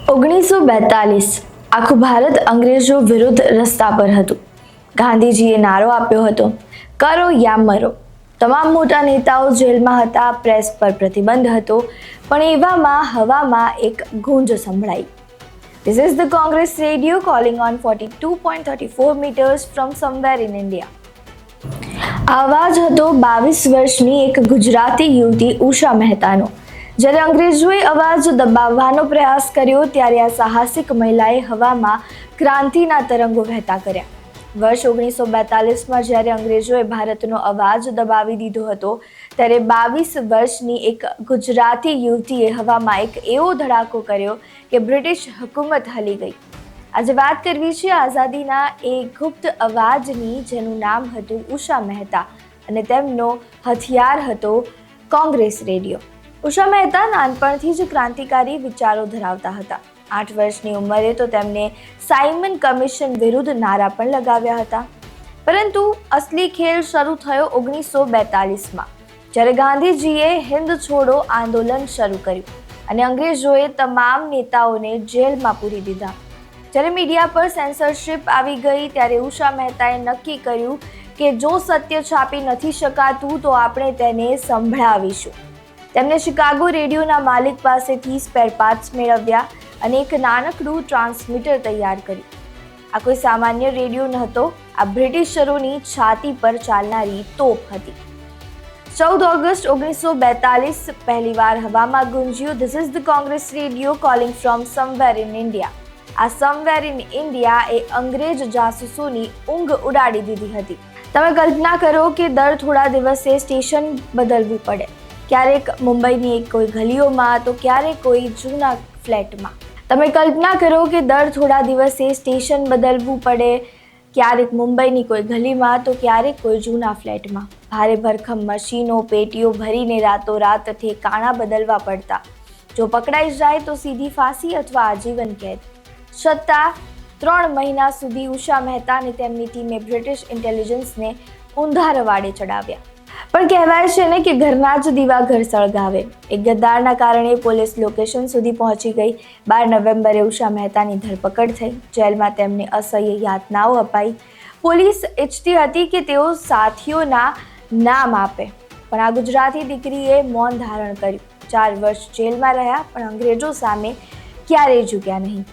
1942 આખું ભારત અંગ્રેજો વિરુદ્ધ રસ્તા પર હતું. ગાંધીજીએ નારો આપ્યો હતો, કરો યા મરો. તમામ મોટા નેતાઓ જેલમાં હતા, પ્રેસ પર પ્રતિબંધ હતો, પણ એવામાં હવામાં એક ગૂંજ સંભળાઈ. This is the Congress radio calling on 42.34 meters from somewhere in India. આ અવાજ હતો 22 વર્ષની એક ગુજરાતી યુવતી ઉષા મહેતાનો. જ્યારે અંગ્રેજોએ અવાજ દબાવવાનો પ્રયાસ કર્યો ત્યારે આ સાહસિક મહિલાએ હવામાં ક્રાંતિના તરંગો વહેતા કર્યા. વર્ષ 1942માં જ્યારે અંગ્રેજોએ ભારતનો અવાજ દબાવી દીધો હતો ત્યારે 22 વર્ષની એક ગુજરાતી યુવતીએ હવામાં એક એવો ધડાકો કર્યો કે બ્રિટિશ હુકુમત હલી ગઈ. આજે વાત કરવી છે આઝાદીના એ ગુપ્ત અવાજની જેનું નામ હતું ઉષા મહેતા અને તેમનો હથિયાર હતો કોંગ્રેસ રેડિયો. ઉષા મહેતા નાનપણથી જ ક્રાંતિકારી વિચારો ધરાવતા હતા. 8 વર્ષની ઉંમરે તો તેમને સાયમન કમિશન વિરુદ્ધ નારા પણ લગાવ્યા હતા. પરંતુ અસલી ખેલ શરૂ થયો 1942માં જ્યારે ગાંધીજીએ હિન્દ છોડો આંદોલન શરૂ કર્યું અને અંગ્રેજોએ તમામ નેતાઓને જેલમાં પૂરી દીધા. જ્યારે મીડિયા પર સેન્સરશિપ આવી ગઈ ત્યારે ઉષા મહેતાએ નક્કી કર્યું કે જો સત્ય છાપી નથી શકાતું તો આપણે તેને સંભળાવીશું. તેમણે શિકાગો રેડિયોના માલિક પાસેથી સ્પેર પાર્ટ્સ મેળવ્યા અને એક નાનકડું ટ્રાન્સમીટર તૈયાર કર્યું. આ કોઈ સામાન્ય રેડિયો નહોતો, આ બ્રિટિશરોની છાતી પર ચાલનારી તોપ હતી. 14 ઓગસ્ટ 1942 પહેલીવાર હવામાં ગુંજ્યું this is the Congress radio calling from somewhere in India. આ સમવેર ઇન ઇન્ડિયા એ અંગ્રેજ જાસૂસોની ઊંઘ ઉડાડી દીધી હતી. તમે કલ્પના કરો કે દર થોડા દિવસે સ્ટેશન બદલવું પડે. ક્યારેક મુંબઈની કોઈ ગલીઓમાં તો ક્યારેક કોઈ જૂના ફ્લેટમાં. તમે કલ્પના કરો કે દર થોડા દિવસે સ્ટેશન બદલવું પડે, ક્યારેક મુંબઈની કોઈ ગલીમાં તો ક્યારેક કોઈ જૂના ફ્લેટમાં. ભારે ભરખમ મશીનો પેટીઓ ભરીને રાતોરાત ઠેકાણા બદલવા પડતા. જો પકડાઈ જાય તો સીધી ફાંસી અથવા આજીવન કેદ. છતાં 3 મહિના સુધી ઉષા મહેતા અને તેમની ટીમે બ્રિટિશ ઇન્ટેલિજન્સને ઊંધા રવાડે ચડાવ્યા. પણ કહેવાય છે ને કે ઘરના જ દીવા ઘર સળગાવે. એક ગદ્દારના કારણે પોલીસ લોકેશન સુધી પહોંચી ગઈ. 12 નવેમ્બરે ઉષા મહેતાની ધરપકડ થઈ. જેલમાં તેમને અસહ્ય યાતનાઓ અપાઈ. પોલીસ ઈચ્છતી હતી કે તેઓ સાથીઓના નામ આપે, પણ આ ગુજરાતી દીકરીએ મૌન ધારણ કર્યું. 4 વર્ષ જેલમાં રહ્યા પણ અંગ્રેજો સામે ક્યારેય ઝૂક્યા નહીં.